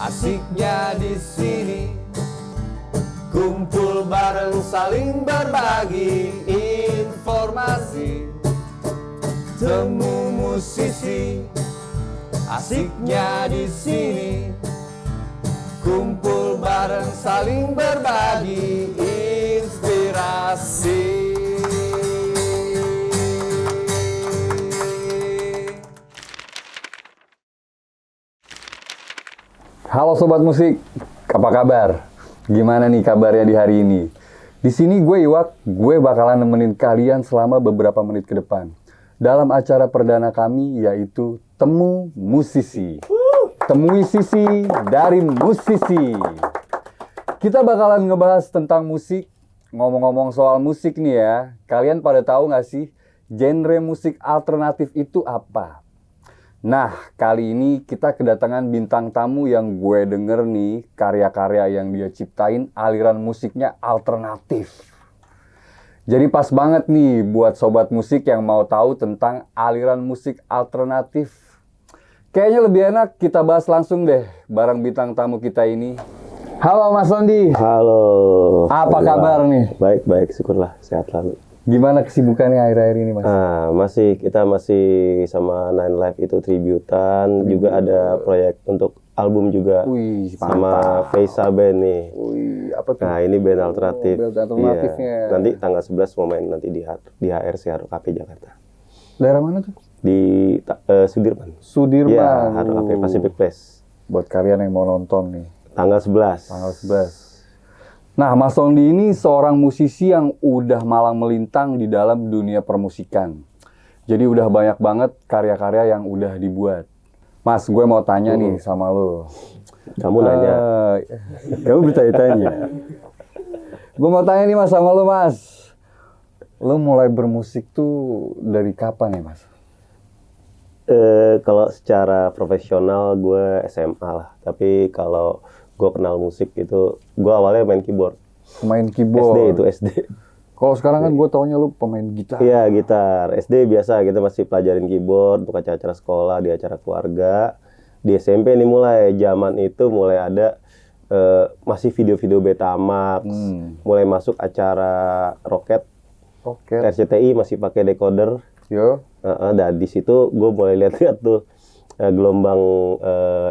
Asiknya di sini, kumpul bareng saling berbagi informasi. Temu musisi, asiknya di sini, kumpul bareng saling berbagi inspirasi. Halo sobat musik, apa kabar? Gimana nih kabarnya di hari ini? Di sini gue Iwak, gue bakalan nemenin kalian selama beberapa menit ke depan dalam acara perdana kami yaitu Temu Musisi. Temui sisi dari musisi. Kita bakalan ngebahas tentang musik. Ngomong-ngomong soal musik nih ya, kalian pada tahu nggak sih genre musik alternatif itu apa? Nah, kali ini kita kedatangan bintang tamu yang gue denger nih, karya-karya yang dia ciptain, aliran musiknya alternatif. Jadi pas banget nih buat sobat musik yang mau tahu tentang aliran musik alternatif. Kayaknya lebih enak kita bahas langsung deh bareng bintang tamu kita ini. Halo Mas Sondi. Halo. Apa kabar nih? Baik, syukurlah, sehat selalu. Gimana kesibukannya akhir-akhir ini Mas? Kita masih sama Nine Live itu tributan, juga ada proyek untuk album juga. Wih, sama Faisa Band nih. Wih, apa tuh? Nah, ini band alternatif. Band alternatifnya. Iya. Nanti tanggal 11 mau main nanti di HRC Haro Cafe Jakarta. Daerah mana tuh? Di Sudirman. Sudirman. Iya, Haro Cafe Pacific Place. Buat kalian yang mau nonton nih. Tanggal 11. Tanggal 11. Nah, Mas Sondi ini seorang musisi yang udah malang melintang di dalam dunia permusikan. Jadi udah banyak banget karya-karya yang udah dibuat. Mas, gue mau tanya nih sama lo. Kamu nanya. Kamu bertanya-tanya. Gue mau tanya nih Mas sama lo Mas. Lo mulai bermusik tuh dari kapan ya Mas? Kalau secara profesional gue SMA lah. Tapi kalau gue kenal musik itu, gue awalnya main keyboard. Main keyboard? SD. Kalau sekarang kan gue taunya lu pemain gitar. Iya, gitar. SD biasa, kita masih pelajarin keyboard untuk acara-acara sekolah, di acara keluarga. Di SMP nih mulai, zaman itu mulai ada masih video-video Betamax, mulai masuk acara Rocket. RCTI masih pakai decoder. Yo. Dan di situ gue mulai lihat-lihat tuh gelombang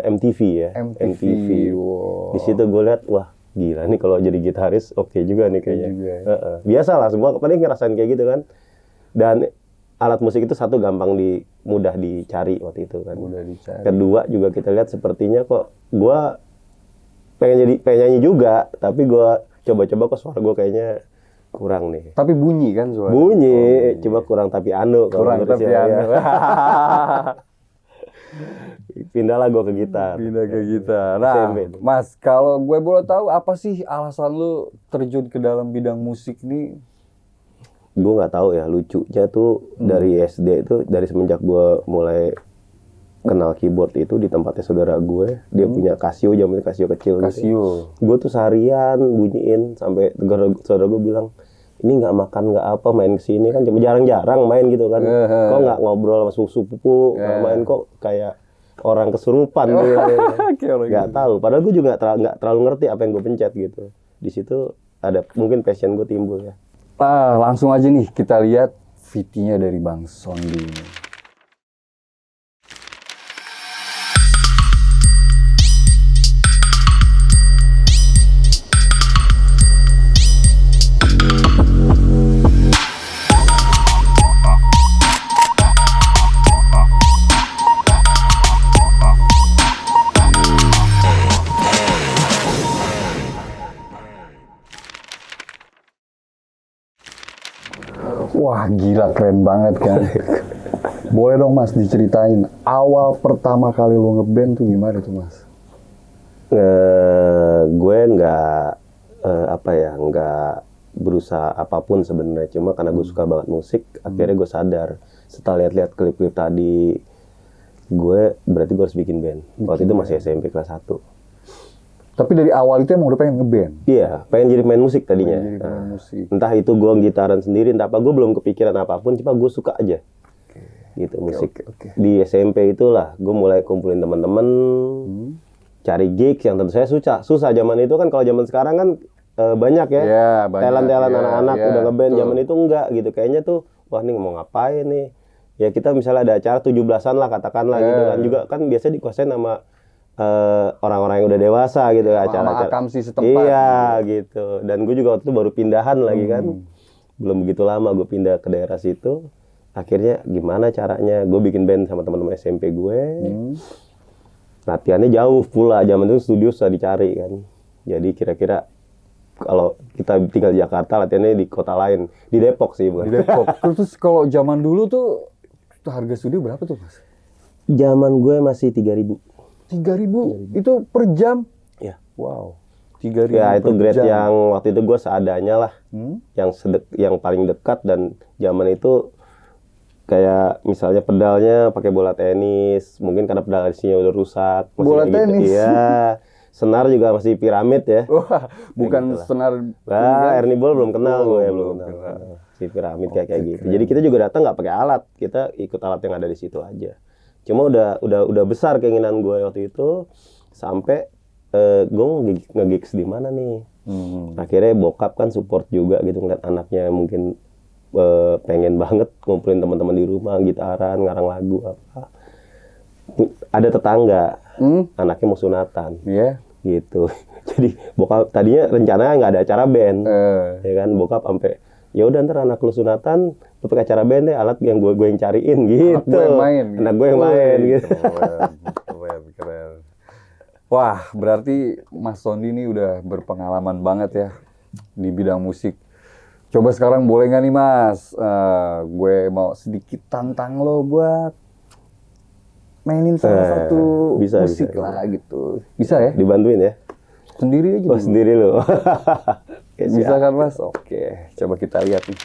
MTV ya. MTV. Wow. Di situ gue lihat, wah gila nih kalau jadi gitaris oke juga nih kayaknya. Biasa lah semua paling ngerasain kayak gitu kan. Dan alat musik itu satu gampang mudah dicari waktu itu kan. Mudah dicari. Kedua juga kita lihat sepertinya kok gue pengen nyanyi juga, tapi gue coba-coba kok suara gue kayaknya kurang nih. Tapi bunyi kan suara? Bunyi, cuma kurang tapi anu. Kurang tapi anu. Pindahlah gue ke gitar. Pindah ke gitar. Nah, Mas, kalau gue boleh tahu apa sih alasan lu terjun ke dalam bidang musik nih? Gue nggak tahu ya, lucunya tuh dari SD itu, dari semenjak gue mulai kenal keyboard itu di tempatnya saudara gue, dia punya Casio, zaman Casio kecil. Casio. Gitu. Gue tuh seharian bunyiin sampai saudara gue bilang, ini nggak makan nggak apa main kesini kan, cuma jarang-jarang main gitu kan. Kok nggak ngobrol sama sepupu, nggak main kok kayak orang kesurupan gitu. Nggak tahu. Padahal gue juga nggak terlalu ngerti apa yang gue pencet gitu. Di situ ada mungkin passion gue timbul ya. Langsung aja nih kita lihat VT-nya dari Bang Sondi ini. Wah gila keren banget kan. Boleh dong Mas diceritain awal pertama kali lu ngeband tuh gimana tuh Mas? Gue nggak nggak berusaha apapun sebenarnya, cuma karena gue suka banget musik, akhirnya gue sadar setelah lihat-lihat klip-klip tadi, berarti gue harus bikin band. Waktu itu masih SMP kelas 1. Tapi dari awal itu emang udah pengen ngeband? Iya, pengen jadi pemain musik tadinya. Musik. Entah itu gue gitaran sendiri, entah apa, gue belum kepikiran apapun, cuma gue suka aja. Gitu musik. Di SMP itulah gue mulai kumpulin teman-teman, cari gigs yang tentu saya susah zaman itu kan. Kalau zaman sekarang kan banyak ya, banyak, talent anak-anak udah ngeband. betul. Zaman itu enggak gitu, kayaknya tuh wah nih mau ngapain nih ya, kita misalnya ada acara 17-an lah katakanlah gitu kan, juga kan biasanya dikuasain sama orang-orang yang udah dewasa gitu, acara-acara akamsi setempat iya gitu. Dan gue juga waktu itu baru pindahan lagi kan, belum begitu lama gue pindah ke daerah situ. Akhirnya gimana caranya gue bikin band sama teman-teman SMP gue. Latihannya jauh pula, zaman itu studio susah dicari kan. Jadi kira-kira kalau kita tinggal di Jakarta, latihannya di kota lain, di Depok sih bukan. di Depok. Terus kalau zaman dulu tuh harga studio berapa tuh Mas? Zaman gue masih 3.000. 3.000 itu per jam? Ya. Wow. 3.000 Ya itu per grade jam. yang waktu itu gue seadanya lah, yang paling dekat. Dan zaman itu kayak misalnya pedalnya pakai bola tenis, mungkin karena pedal isinya udah rusak. Bola tenis? Iya. Senar juga masih piramid ya. Wah, bukan gitu lah. senar. Nah, Ernie Ball belum kenal gue, belum belum kenal. Si piramid kayak gitu. Jadi kita juga datang nggak pakai alat, kita ikut alat yang ada di situ aja. Cuma udah besar keinginan gue waktu itu, sampai gue nge-gigs di mana nih. Akhirnya bokap kan support juga gitu, ngeliat anaknya mungkin pengen banget ngumpulin teman-teman di rumah, gitaran, ngarang lagu apa. Ada tetangga, anaknya mau sunatan, gitu. Jadi bokap tadinya rencananya nggak ada acara band, ya kan. Bokap sampai ya udah ntar anak lu sunatan, lu pakai acara band deh, alat yang gue yang cariin gitu. Anak gue yang main gitu. Keren. Wah, berarti Mas Sondy ini udah berpengalaman banget ya di bidang musik. Coba sekarang boleh nggak nih Mas, gue mau sedikit tantang lo buat mainin salah satu musik bisa. lah gitu. Bisa ya? Dibantuin ya? Sendiri aja. Oh, sendiri lo. Bisa kan Mas? Oke, coba kita lihat nih.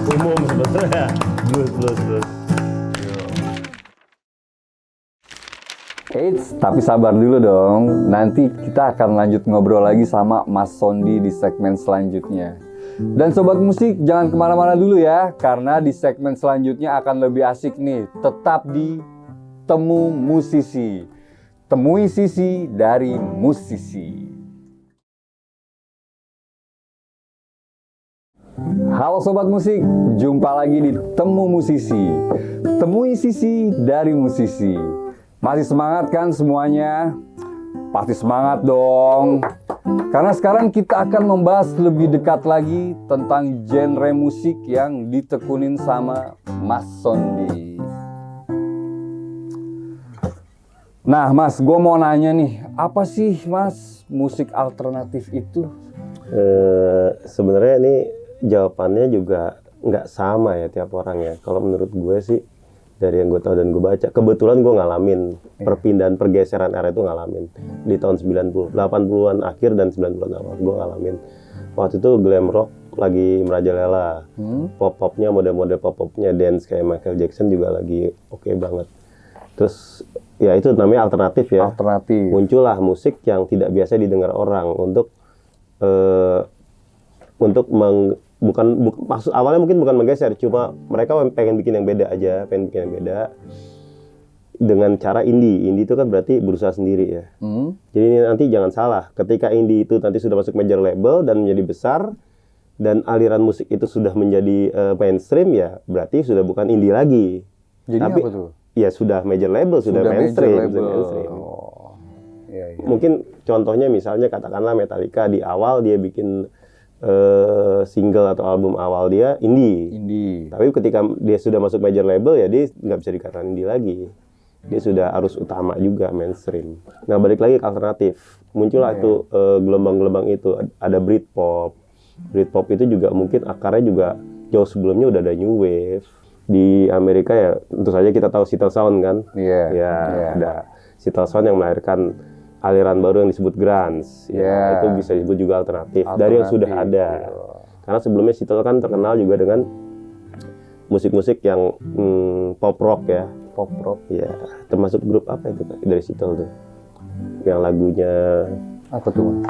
Umum sebenarnya. Blues. Eits, tapi sabar dulu dong. Nanti kita akan lanjut ngobrol lagi sama Mas Sondy di segmen selanjutnya. Dan Sobat Musik, jangan kemana-mana dulu ya, karena di segmen selanjutnya akan lebih asik nih. Tetap di Temu Musisi. Temui sisi dari musisi. Halo Sobat Musik, jumpa lagi di Temu Musisi. Temui sisi dari musisi. Masih semangat kan semuanya? Pasti semangat dong. Karena sekarang kita akan membahas lebih dekat lagi tentang genre musik yang ditekunin sama Mas Sondy. Nah Mas, gue mau nanya nih, apa sih Mas musik alternatif itu? Sebenarnya ini jawabannya juga nggak sama ya tiap orang ya. Kalau menurut gue sih, dari yang gue tahu dan gue baca, kebetulan gue ngalamin perpindahan pergeseran era itu, ngalamin di tahun 80-an akhir dan 90-an awal. Gue ngalamin waktu itu glam rock lagi merajalela, pop-popnya, model-model pop-popnya dance kayak Michael Jackson juga lagi oke banget. Terus ya itu namanya alternatif ya. Alternatif. Muncullah musik yang tidak biasa didengar orang untuk maksud awalnya mungkin bukan menggeser, cuma mereka pengen bikin yang beda aja, pengen bikin yang beda. dengan cara indie. Indie itu kan berarti berusaha sendiri ya. Jadi nanti jangan salah, ketika indie itu nanti sudah masuk major label dan menjadi besar, dan aliran musik itu sudah menjadi mainstream ya, berarti sudah bukan indie lagi. Jadi tapi apa tuh? ya sudah major label, sudah mainstream. Sudah mainstream. Oh. Iya. Mungkin contohnya misalnya katakanlah Metallica di awal dia bikin single atau album awal dia indie. Tapi ketika dia sudah masuk major label ya dia nggak bisa dikatakan indie lagi. Dia sudah arus utama juga mainstream. Nah balik lagi ke alternatif, muncullah itu gelombang-gelombang itu. Ada Britpop. Britpop itu juga mungkin akarnya juga jauh sebelumnya udah ada New Wave. Di Amerika ya tentu saja kita tahu Seattle Sound kan. Ada Seattle Sound yang melahirkan aliran baru yang disebut grunge. Itu bisa disebut juga alternatif dari yang sudah ada. Karena sebelumnya Seattle kan terkenal juga dengan musik-musik yang pop rock ya. Pop rock. Ya, termasuk grup apa itu dari Seattle tuh? Yang lagunya apa tuh?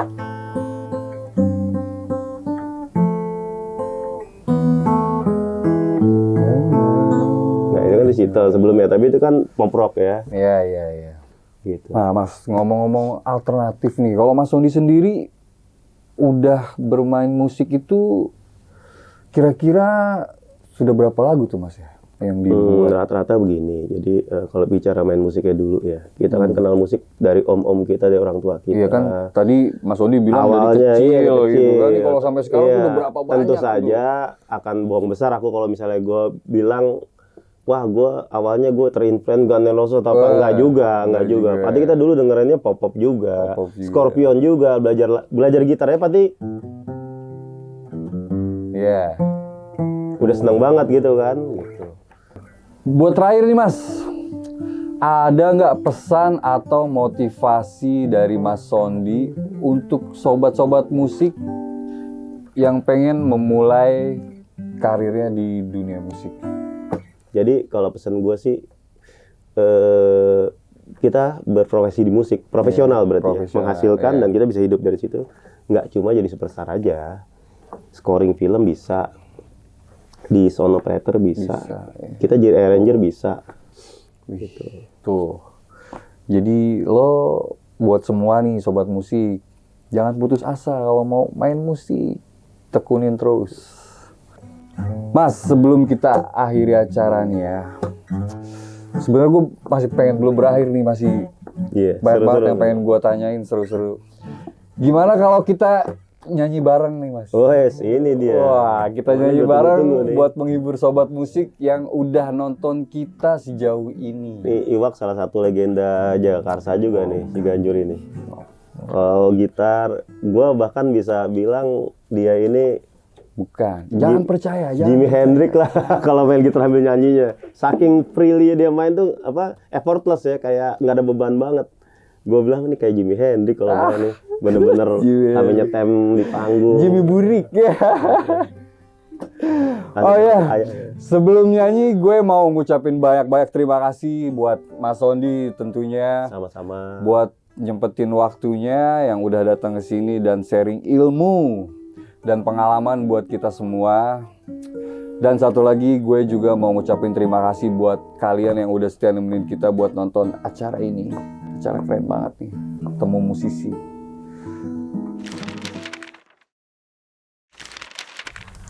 Nah, itu kan di Seattle sebelumnya, tapi itu kan pop rock ya. Iya. Gitu. Nah, Mas, ngomong-ngomong alternatif nih, kalau Mas Sondi sendiri udah bermain musik itu kira-kira sudah berapa lagu tuh, Mas ya? Yang dibuat? Rata-rata begini. Jadi kalau bicara main musiknya dulu ya, kita kan kenal musik dari om-om kita, dari orang tua kita. Iya kan, tadi Mas Sondi bilang awalnya dari kecil, kecil gitu kan. Ini kalau sampai sekarang udah berapa banyak? Tentu saja akan bohong besar aku kalau misalnya gue bilang, wah gue awalnya gue terinfluence Guns N' Roses atau apa. Enggak juga. Pasti kita dulu dengerinnya pop-pop juga. Scorpion juga, belajar gitarnya pasti. Iya. Udah seneng banget gitu kan. Gitu. Buat terakhir nih Mas, ada nggak pesan atau motivasi dari Mas Sondi untuk sobat-sobat musik yang pengen memulai karirnya di dunia musik? Jadi kalau pesan gue sih, kita berprofesi di musik, profesional berarti ya, menghasilkan dan kita bisa hidup dari situ. Nggak cuma jadi superstar aja, scoring film bisa, di sound operator bisa. Kita jadi arranger bisa. Gitu. Tuh. Jadi lo buat semua nih sobat musik, jangan putus asa kalau mau main musik, tekunin terus. Mas, sebelum kita akhiri acara nih ya, sebenarnya gue masih pengen, belum berakhir nih, masih banyak banget yang pengen gue tanyain, seru-seru. Gimana kalau kita nyanyi bareng nih Mas? Ini dia. Wah, kita nyanyi bareng buat menghibur sobat musik yang udah nonton kita sejauh ini. Nih Iwak salah satu legenda Jagakarsa juga nih, si Ganjur ini. Kalau gitar, gue bahkan bisa bilang dia ini bukan. Jangan percaya. Jimi Hendrix lah kalau main gitar sambil nyanyinya. Saking freely dia main tuh effortless ya, kayak nggak ada beban banget. Gue bilang ini kayak Jimi Hendrix kalau main nih. Bener-bener sampai nyetem di panggung. Jimmy Burik ya. Oh ya, sebelum nyanyi gue mau ngucapin banyak-banyak terima kasih buat Mas Sondi tentunya. Sama-sama. Buat nyempetin waktunya yang udah datang ke sini dan sharing ilmu dan pengalaman buat kita semua. Dan satu lagi gue juga mau ngucapin terima kasih buat kalian yang udah setia nemenin kita buat nonton acara ini. Acara keren banget nih, ketemu musisi.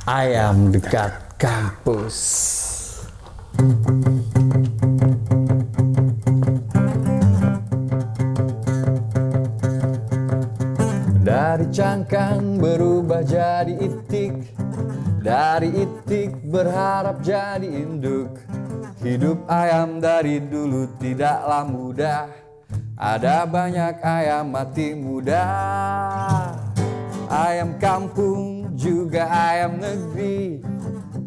Ayam dekat kampus. Dari cangkang berubah jadi itik, dari itik berharap jadi induk. Hidup ayam dari dulu tidaklah mudah, ada banyak ayam mati muda. Ayam kampung juga ayam negeri,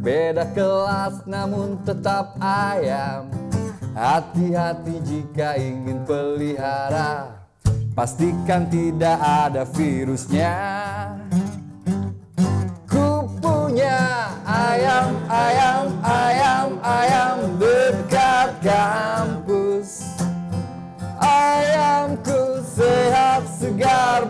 beda kelas namun tetap ayam. Hati-hati jika ingin pelihara, pastikan tidak ada virusnya. Ku punya ayam dekat kampus. Ayamku sehat segar.